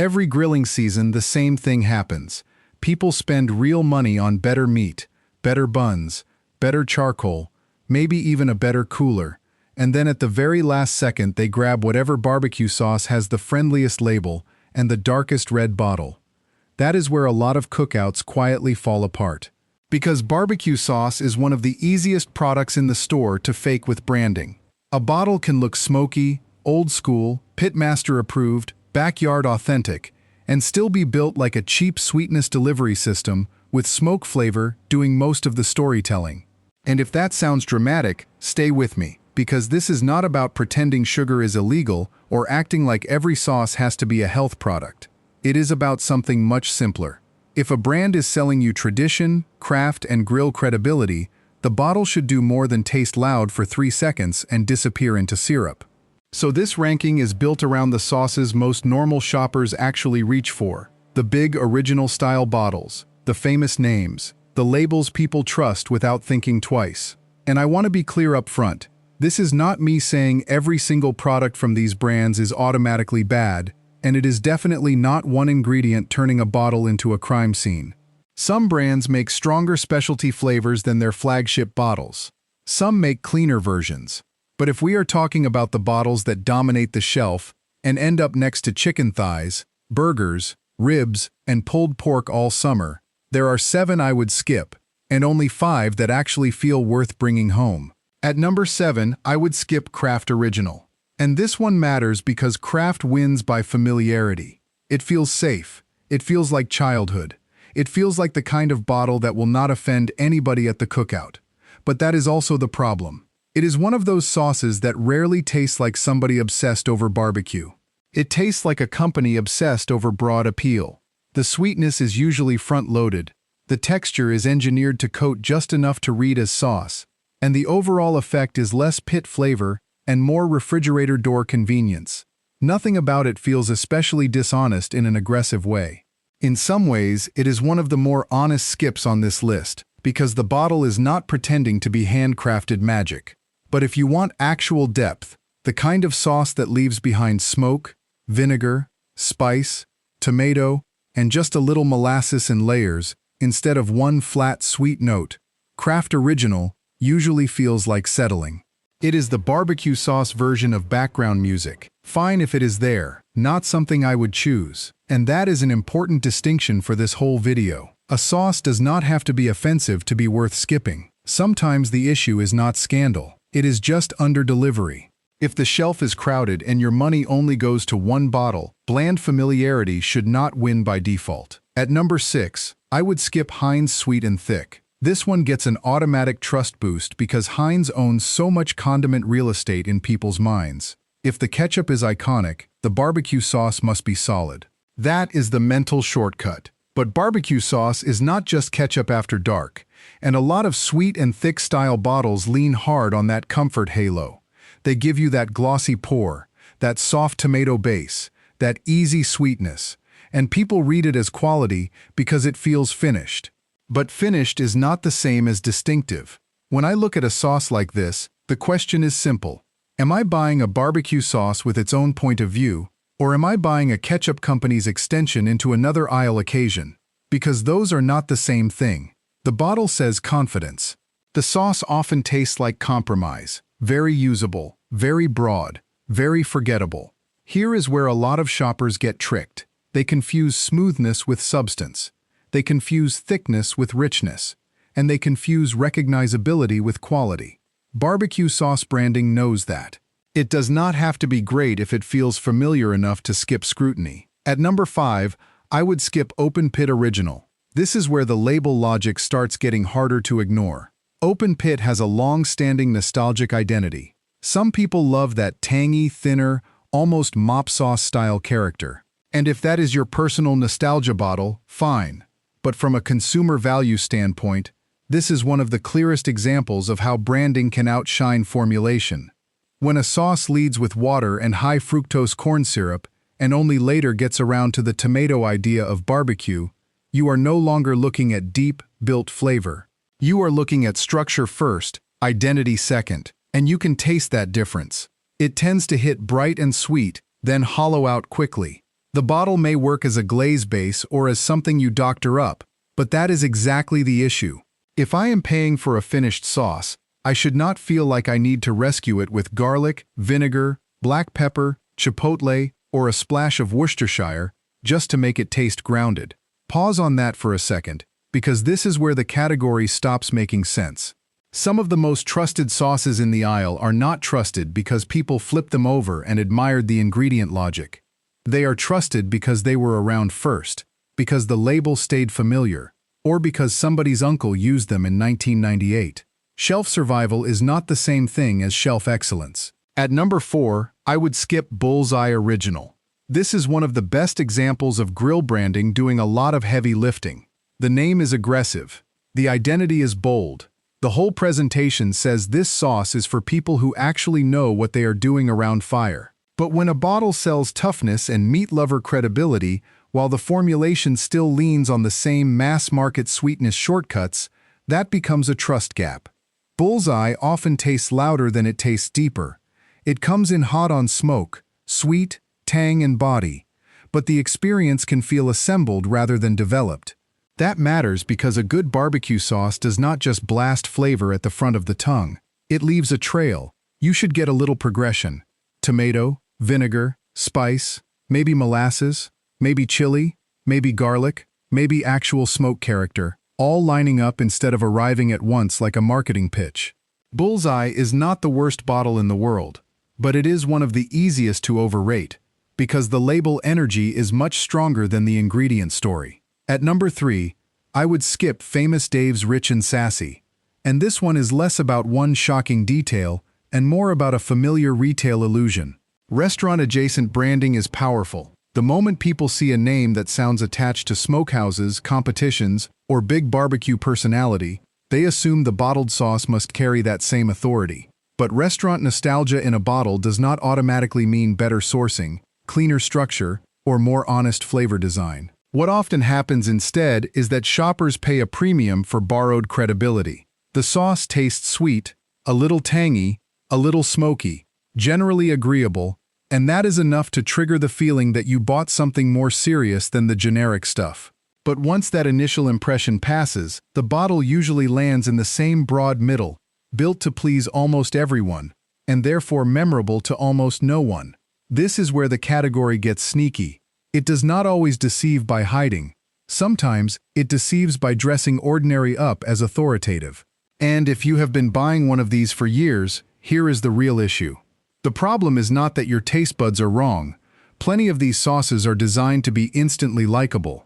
Every grilling season, the same thing happens. People spend real money on better meat, better buns, better charcoal, maybe even a better cooler, and then at the very last second they grab whatever barbecue sauce has the friendliest label and the darkest red bottle. That is where a lot of cookouts quietly fall apart. Because barbecue sauce is one of the easiest products in the store to fake with branding. A bottle can look smoky, old school, pitmaster approved, backyard authentic, and still be built like a cheap sweetness delivery system with smoke flavor doing most of the storytelling. And if that sounds dramatic, stay with me, because this is not about pretending sugar is illegal or acting like every sauce has to be a health product. It is about something much simpler. If a brand is selling you tradition, craft, and grill credibility, the bottle should do more than taste loud for 3 seconds and disappear into syrup. So this ranking is built around the sauces most normal shoppers actually reach for. The big original-style bottles, the famous names, the labels people trust without thinking twice. And I want to be clear up front. This is not me saying every single product from these brands is automatically bad, and it is definitely not one ingredient turning a bottle into a crime scene. Some brands make stronger specialty flavors than their flagship bottles. Some make cleaner versions. But if we are talking about the bottles that dominate the shelf and end up next to chicken thighs, burgers, ribs, and pulled pork all summer, there are 7 I would skip, and only 5 that actually feel worth bringing home. At number 7, I would skip Kraft Original. And this one matters because Kraft wins by familiarity. It feels safe. It feels like childhood. It feels like the kind of bottle that will not offend anybody at the cookout. But that is also the problem. It is one of those sauces that rarely tastes like somebody obsessed over barbecue. It tastes like a company obsessed over broad appeal. The sweetness is usually front-loaded. The texture is engineered to coat just enough to read as sauce. And the overall effect is less pit flavor and more refrigerator door convenience. Nothing about it feels especially dishonest in an aggressive way. In some ways, it is one of the more honest skips on this list, because the bottle is not pretending to be handcrafted magic. But if you want actual depth, the kind of sauce that leaves behind smoke, vinegar, spice, tomato, and just a little molasses in layers, instead of one flat sweet note, Kraft Original usually feels like settling. It is the barbecue sauce version of background music. Fine if it is there, not something I would choose. And that is an important distinction for this whole video. A sauce does not have to be offensive to be worth skipping. Sometimes the issue is not scandal. It is just under-delivery. If the shelf is crowded and your money only goes to one bottle, bland familiarity should not win by default. At number 6, I would skip Heinz Sweet and Thick. This one gets an automatic trust boost because Heinz owns so much condiment real estate in people's minds. If the ketchup is iconic, the barbecue sauce must be solid. That is the mental shortcut. But barbecue sauce is not just ketchup after dark, and a lot of sweet and thick style bottles lean hard on that comfort halo. They give you that glossy pour, that soft tomato base, that easy sweetness, and people read it as quality because it feels finished. But finished is not the same as distinctive. When I look at a sauce like this, the question is simple. Am I buying a barbecue sauce with its own point of view, or am I buying a ketchup company's extension into another aisle occasion? Because those are not the same thing. The bottle says confidence. The sauce often tastes like compromise. Very usable, very broad, very forgettable. Here is where a lot of shoppers get tricked. They confuse smoothness with substance. They confuse thickness with richness. And they confuse recognizability with quality. Barbecue sauce branding knows that. It does not have to be great if it feels familiar enough to skip scrutiny. At number 5, I would skip Open Pit Original. This is where the label logic starts getting harder to ignore. Open Pit has a long-standing nostalgic identity. Some people love that tangy, thinner, almost mop sauce-style character. And if that is your personal nostalgia bottle, fine. But from a consumer value standpoint, this is one of the clearest examples of how branding can outshine formulation. When a sauce leads with water and high fructose corn syrup, and only later gets around to the tomato idea of barbecue, you are no longer looking at deep, built flavor. You are looking at structure first, identity second, and you can taste that difference. It tends to hit bright and sweet, then hollow out quickly. The bottle may work as a glaze base or as something you doctor up, but that is exactly the issue. If I am paying for a finished sauce, I should not feel like I need to rescue it with garlic, vinegar, black pepper, chipotle, or a splash of Worcestershire just to make it taste grounded. Pause on that for a second, because this is where the category stops making sense. Some of the most trusted sauces in the aisle are not trusted because people flipped them over and admired the ingredient logic. They are trusted because they were around first, because the label stayed familiar, or because somebody's uncle used them in 1998. Shelf survival is not the same thing as shelf excellence. At number 4, I would skip Bullseye Original. This is one of the best examples of grill branding doing a lot of heavy lifting. The name is aggressive. The identity is bold. The whole presentation says this sauce is for people who actually know what they are doing around fire. But when a bottle sells toughness and meat lover credibility, while the formulation still leans on the same mass-market sweetness shortcuts, that becomes a trust gap. Bullseye often tastes louder than it tastes deeper. It comes in hot on smoke, sweet, tang, and body, but the experience can feel assembled rather than developed. That matters because a good barbecue sauce does not just blast flavor at the front of the tongue. It leaves a trail. You should get a little progression. Tomato, vinegar, spice, maybe molasses, maybe chili, maybe garlic, maybe actual smoke character, all lining up instead of arriving at once like a marketing pitch. Bullseye is not the worst bottle in the world, but it is one of the easiest to overrate, because the label energy is much stronger than the ingredient story. At number 3, I would skip Famous Dave's Rich and Sassy, and this one is less about one shocking detail and more about a familiar retail illusion. Restaurant-adjacent branding is powerful. The moment people see a name that sounds attached to smokehouses, competitions, or big barbecue personality, they assume the bottled sauce must carry that same authority. But restaurant nostalgia in a bottle does not automatically mean better sourcing, cleaner structure, or more honest flavor design. What often happens instead is that shoppers pay a premium for borrowed credibility. The sauce tastes sweet, a little tangy, a little smoky, generally agreeable, and that is enough to trigger the feeling that you bought something more serious than the generic stuff. But once that initial impression passes, the bottle usually lands in the same broad middle, built to please almost everyone, and therefore memorable to almost no one. This is where the category gets sneaky. It does not always deceive by hiding. Sometimes, it deceives by dressing ordinary up as authoritative. And if you have been buying one of these for years, here is the real issue. The problem is not that your taste buds are wrong. Plenty of these sauces are designed to be instantly likable.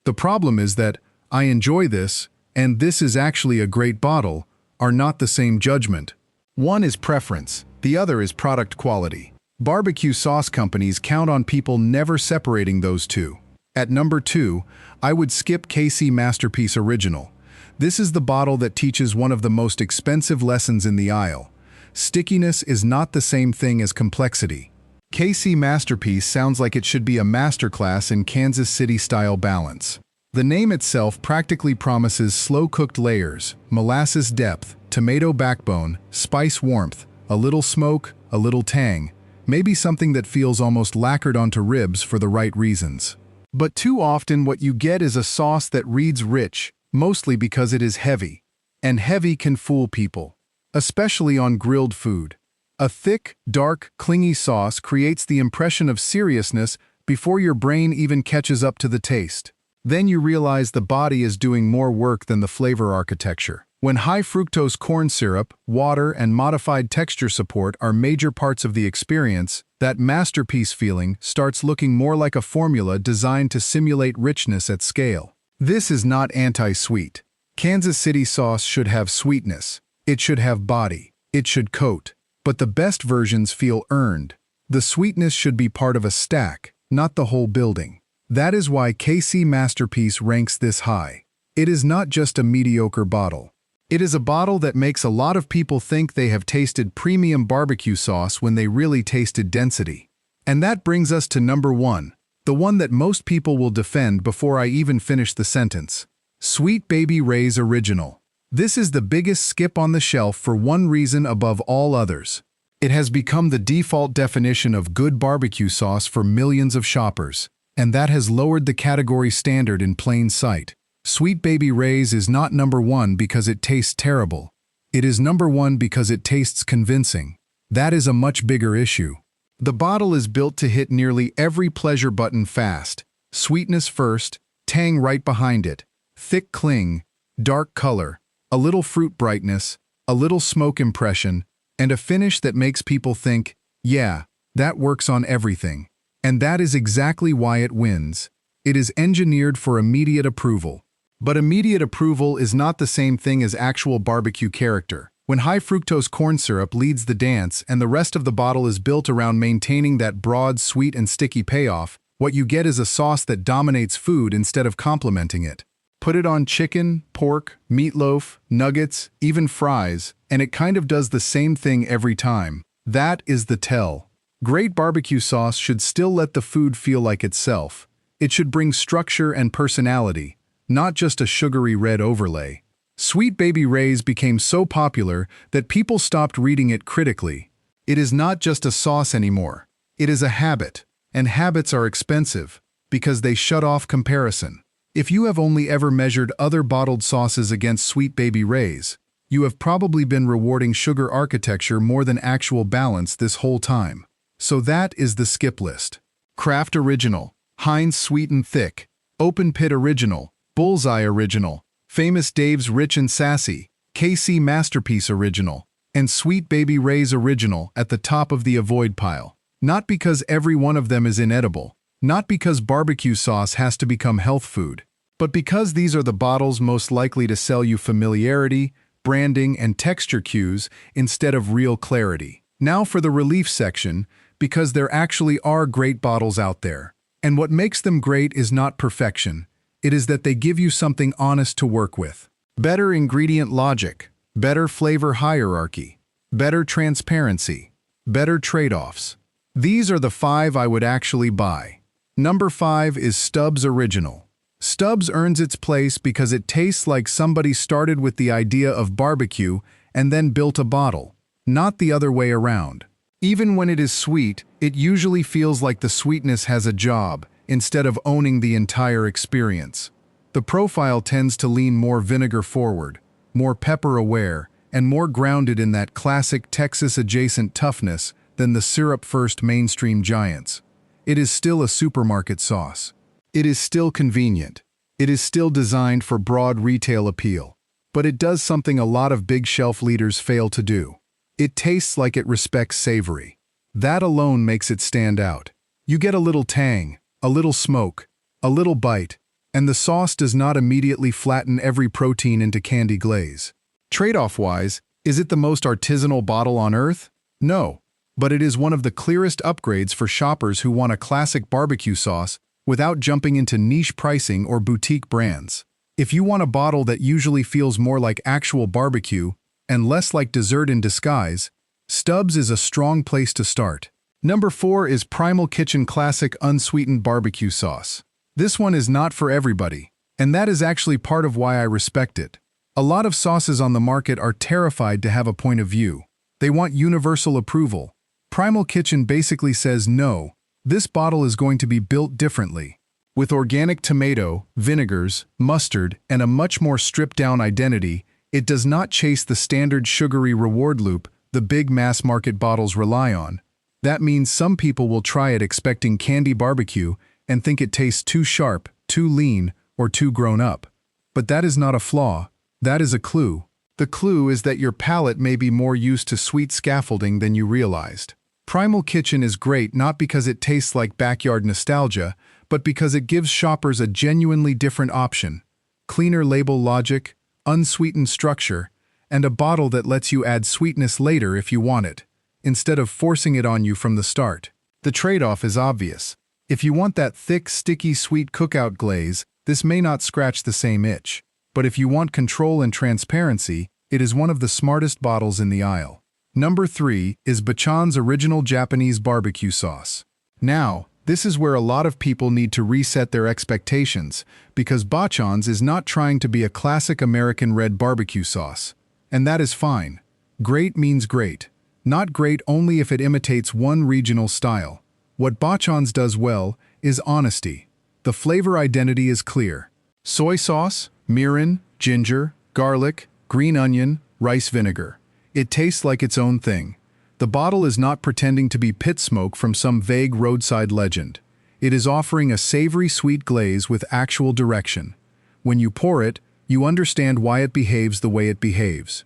The problem is that, I enjoy this, and this is actually a great bottle, are not the same judgment. One is preference, the other is product quality. Barbecue sauce companies count on people never separating those two. At number 2, I would skip KC Masterpiece Original. This is the bottle that teaches one of the most expensive lessons in the aisle. Stickiness is not the same thing as complexity. KC Masterpiece sounds like it should be a masterclass in Kansas City-style balance. The name itself practically promises slow-cooked layers, molasses depth, tomato backbone, spice warmth, a little smoke, a little tang, maybe something that feels almost lacquered onto ribs for the right reasons. But too often what you get is a sauce that reads rich, mostly because it is heavy. And heavy can fool people, especially on grilled food. A thick, dark, clingy sauce creates the impression of seriousness before your brain even catches up to the taste. Then you realize the body is doing more work than the flavor architecture. When high-fructose corn syrup, water, and modified texture support are major parts of the experience, that masterpiece feeling starts looking more like a formula designed to simulate richness at scale. This is not anti-sweet. Kansas City sauce should have sweetness. It should have body. It should coat. But the best versions feel earned. The sweetness should be part of a stack, not the whole building. That is why KC Masterpiece ranks this high. It is not just a mediocre bottle. It is a bottle that makes a lot of people think they have tasted premium barbecue sauce when they really tasted density. And that brings us to number 1, the one that most people will defend before I even finish the sentence. Sweet Baby Ray's Original. This is the biggest skip on the shelf for one reason above all others. It has become the default definition of good barbecue sauce for millions of shoppers. and that has lowered the category standard in plain sight. Sweet Baby Ray's is not number one because it tastes terrible. It is number one because it tastes convincing. That is a much bigger issue. The bottle is built to hit nearly every pleasure button fast. Sweetness first, tang right behind it, thick cling, dark color, a little fruit brightness, a little smoke impression, and a finish that makes people think, yeah, that works on everything. And that is exactly why it wins. It is engineered for immediate approval. But immediate approval is not the same thing as actual barbecue character. When high fructose corn syrup leads the dance and the rest of the bottle is built around maintaining that broad, sweet, and sticky payoff, what you get is a sauce that dominates food instead of complementing it. Put it on chicken, pork, meatloaf, nuggets, even fries, and it kind of does the same thing every time. That is the tell. Great barbecue sauce should still let the food feel like itself. It should bring structure and personality, not just a sugary red overlay. Sweet Baby Ray's became so popular that people stopped reading it critically. It is not just a sauce anymore. It is a habit, and habits are expensive because they shut off comparison. If you have only ever measured other bottled sauces against Sweet Baby Ray's, you have probably been rewarding sugar architecture more than actual balance this whole time. So that is the skip list. Kraft Original, Heinz Sweet and Thick, Open Pit Original, Bullseye Original, Famous Dave's Rich and Sassy, KC Masterpiece Original, and Sweet Baby Ray's Original at the top of the avoid pile. Not because every one of them is inedible, not because barbecue sauce has to become health food, but because these are the bottles most likely to sell you familiarity, branding, and texture cues instead of real clarity. Now for the relief section, because there actually are great bottles out there. And what makes them great is not perfection. It is that they give you something honest to work with. Better ingredient logic, better flavor hierarchy, better transparency, better trade-offs. These are the 5 I would actually buy. Number 5 is Stubb's Original. Stubb's earns its place because it tastes like somebody started with the idea of barbecue and then built a bottle, not the other way around. Even when it is sweet, it usually feels like the sweetness has a job, instead of owning the entire experience. The profile tends to lean more vinegar forward, more pepper aware, and more grounded in that classic Texas-adjacent toughness than the syrup-first mainstream giants. It is still a supermarket sauce. It is still convenient. It is still designed for broad retail appeal. But it does something a lot of big shelf leaders fail to do. It tastes like it respects savory. That alone makes it stand out. You get a little tang, a little smoke, a little bite, and the sauce does not immediately flatten every protein into candy glaze. Trade-off-wise, is it the most artisanal bottle on earth? No, but it is one of the clearest upgrades for shoppers who want a classic barbecue sauce without jumping into niche pricing or boutique brands. If you want a bottle that usually feels more like actual barbecue and less like dessert in disguise, Stubb's is a strong place to start. Number 4 is Primal Kitchen Classic Unsweetened Barbecue Sauce. This one is not for everybody, and that is actually part of why I respect it. A lot of sauces on the market are terrified to have a point of view. They want universal approval. Primal Kitchen basically says no, this bottle is going to be built differently. With organic tomato, vinegars, mustard, and a much more stripped-down identity, it does not chase the standard sugary reward loop the big mass-market bottles rely on. That means some people will try it expecting candy barbecue and think it tastes too sharp, too lean, or too grown up. But that is not a flaw, that is a clue. The clue is that your palate may be more used to sweet scaffolding than you realized. Primal Kitchen is great not because it tastes like backyard nostalgia, but because it gives shoppers a genuinely different option. Cleaner label logic, unsweetened structure, and a bottle that lets you add sweetness later if you want it, instead of forcing it on you from the start. The trade-off is obvious. If you want that thick, sticky, sweet cookout glaze, this may not scratch the same itch. But if you want control and transparency, it is one of the smartest bottles in the aisle. Number 3 is Bachan's Original Japanese Barbecue Sauce. Now, this is where a lot of people need to reset their expectations, because Bachan's is not trying to be a classic American red barbecue sauce. And that is fine. Great means great. Not great only if it imitates one regional style. What Bachan's does well is honesty. the flavor identity is clear. Soy sauce, mirin, ginger, garlic, green onion, rice vinegar. It tastes like its own thing. The bottle is not pretending to be pit smoke from some vague roadside legend. It is offering a savory sweet glaze with actual direction. When you pour it, you understand why it behaves the way it behaves.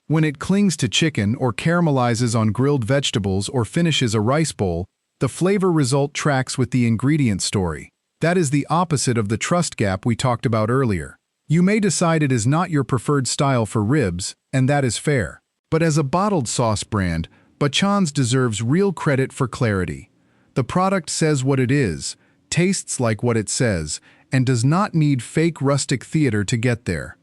When it clings to chicken or caramelizes on grilled vegetables or finishes a rice bowl, the flavor result tracks with the ingredient story. That is the opposite of the trust gap we talked about earlier. You may decide it is not your preferred style for ribs, and that is fair. But as a bottled sauce brand, Bachan's deserves real credit for clarity. The product says what it is, tastes like what it says, and does not need fake rustic theater to get there.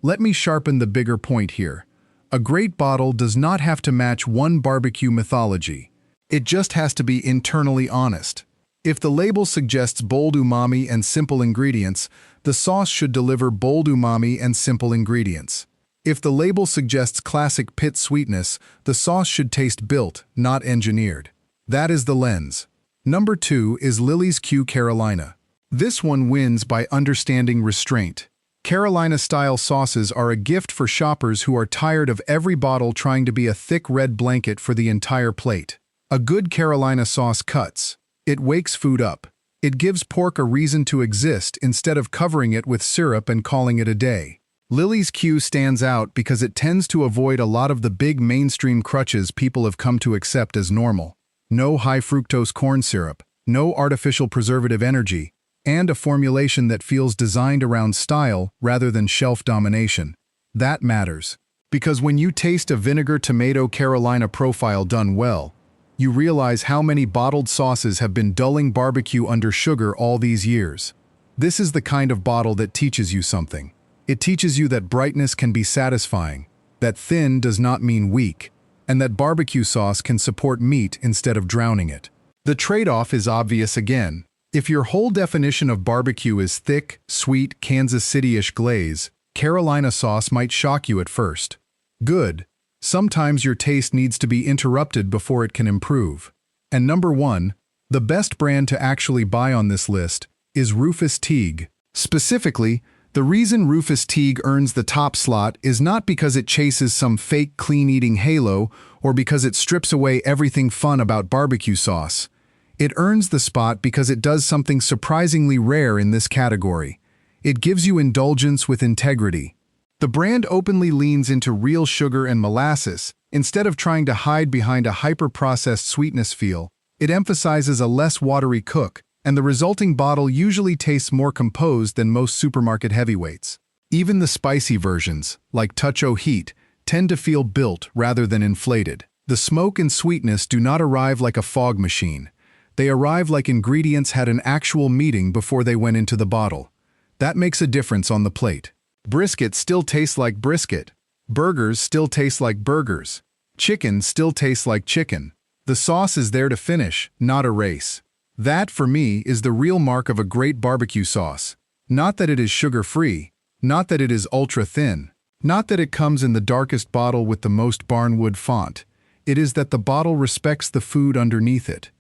Let me sharpen the bigger point here. A great bottle does not have to match one barbecue mythology. It just has to be internally honest. If the label suggests bold umami and simple ingredients, the sauce should deliver bold umami and simple ingredients. If the label suggests classic pit sweetness, the sauce should taste built, not engineered. That is the lens. Number 2 is Lily's Q Carolina. This one wins by understanding restraint. Carolina-style sauces are a gift for shoppers who are tired of every bottle trying to be a thick red blanket for the entire plate. A good Carolina sauce cuts. It wakes food up. It gives pork a reason to exist instead of covering it with syrup and calling it a day. Lily's Q stands out because it tends to avoid a lot of the big mainstream crutches people have come to accept as normal. No high-fructose corn syrup, no artificial preservative energy, and a formulation that feels designed around style rather than shelf domination. That matters. Because when you taste a vinegar tomato Carolina profile done well, you realize how many bottled sauces have been dulling barbecue under sugar all these years. This is the kind of bottle that teaches you something. It teaches you that brightness can be satisfying, that thin does not mean weak, and that barbecue sauce can support meat instead of drowning it. The trade-off is obvious again. If your whole definition of barbecue is thick, sweet, Kansas City-ish glaze, Carolina sauce might shock you at first. Good. Sometimes your taste needs to be interrupted before it can improve. And number 1, the best brand to actually buy on this list, is Rufus Teague. Specifically, the reason Rufus Teague earns the top slot is not because it chases some fake clean-eating halo or because it strips away everything fun about barbecue sauce. It earns the spot because it does something surprisingly rare in this category. It gives you indulgence with integrity. The brand openly leans into real sugar and molasses. Instead of trying to hide behind a hyper-processed sweetness feel, it emphasizes a less watery cook, and the resulting bottle usually tastes more composed than most supermarket heavyweights. Even the spicy versions, like Touch-O Heat, tend to feel built rather than inflated. The smoke and sweetness do not arrive like a fog machine. They arrive like ingredients had an actual meeting before they went into the bottle. That makes a difference on the plate. Brisket still tastes like brisket. Burgers still taste like burgers. Chicken still tastes like chicken. The sauce is there to finish, not a race. That, for me, is the real mark of a great barbecue sauce. Not that it is sugar-free, not that it is ultra-thin, not that it comes in the darkest bottle with the most barnwood font. It is that the bottle respects the food underneath it.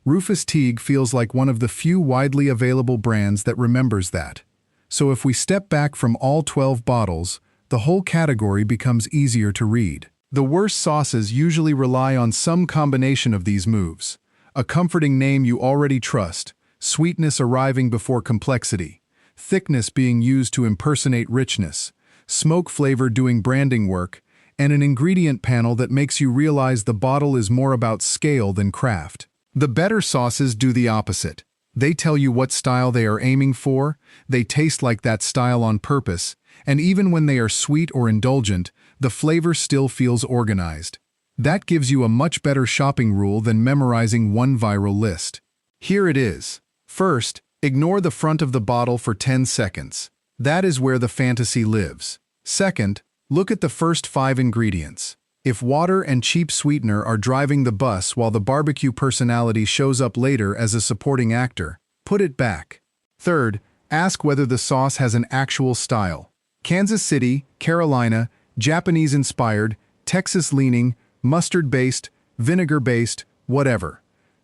Rufus Teague feels like one of the few widely available brands that remembers that. So if we step back from all 12 bottles, the whole category becomes easier to read. The worst sauces usually rely on some combination of these moves. A comforting name you already trust, sweetness arriving before complexity, thickness being used to impersonate richness, smoke flavor doing branding work, and an ingredient panel that makes you realize the bottle is more about scale than craft. The better sauces do the opposite. They tell you what style they are aiming for, they taste like that style on purpose, and even when they are sweet or indulgent, the flavor still feels organized. That gives you a much better shopping rule than memorizing one viral list. Here it is. First, ignore the front of the bottle for 10 seconds. That is where the fantasy lives. Second, look at the first 5 ingredients. If water and cheap sweetener are driving the bus while the barbecue personality shows up later as a supporting actor, put it back. Third, ask whether the sauce has an actual style. Kansas City, Carolina, Japanese-inspired, Texas-leaning, mustard-based, vinegar-based, whatever.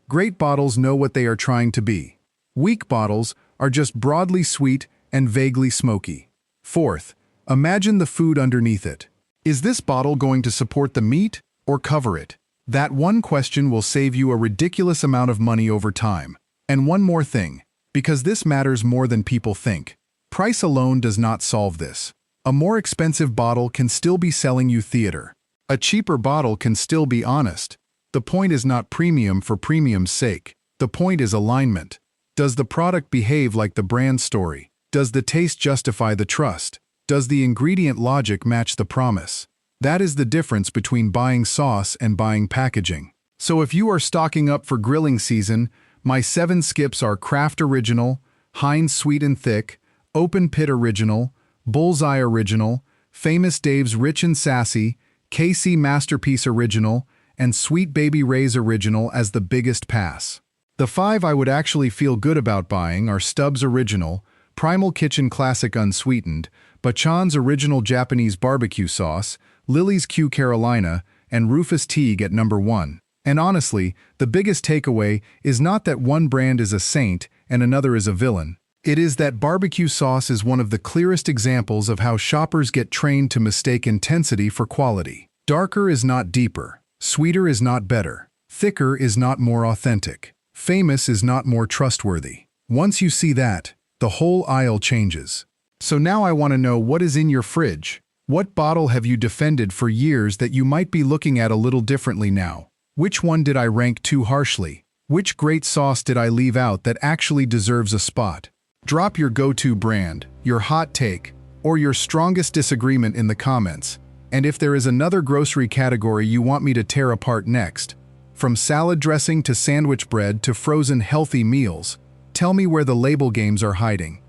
Great bottles know what they are trying to be. Weak bottles, are just broadly sweet and vaguely smoky. Fourth, imagine the food underneath it. Is this bottle going to support the meat or cover it? That one question will save you a ridiculous amount of money over time. And one more thing, because this matters more than people think. Price alone does not solve this. A more expensive bottle can still be selling you theater. A cheaper bottle can still be honest. The point is not premium for premium's sake. The point is alignment. Does the product behave like the brand story? Does the taste justify the trust? Does the ingredient logic match the promise? That is the difference between buying sauce and buying packaging. So if you are stocking up for grilling season, my 7 skips are Kraft Original, Heinz Sweet and Thick, Open Pit Original, Bullseye Original, Famous Dave's Rich and Sassy, KC Masterpiece Original, and Sweet Baby Ray's Original as the biggest pass. The 5 I would actually feel good about buying are Stubbs Original, Primal Kitchen Classic Unsweetened, Bachan's Original Japanese Barbecue Sauce, Lily's Q Carolina, and Rufus Teague at number 1. And honestly, the biggest takeaway is not that one brand is a saint and another is a villain. It is that barbecue sauce is one of the clearest examples of how shoppers get trained to mistake intensity for quality. Darker is not deeper. Sweeter is not better. Thicker is not more authentic. Famous is not more trustworthy. Once you see that, the whole aisle changes. So now I want to know what is in your fridge. What bottle have you defended for years that you might be looking at a little differently now? Which one did I rank too harshly? Which great sauce did I leave out that actually deserves a spot? Drop your go-to brand, your hot take, or your strongest disagreement in the comments. And if there is another grocery category you want me to tear apart next, from salad dressing to sandwich bread to frozen healthy meals, tell me where the label games are hiding.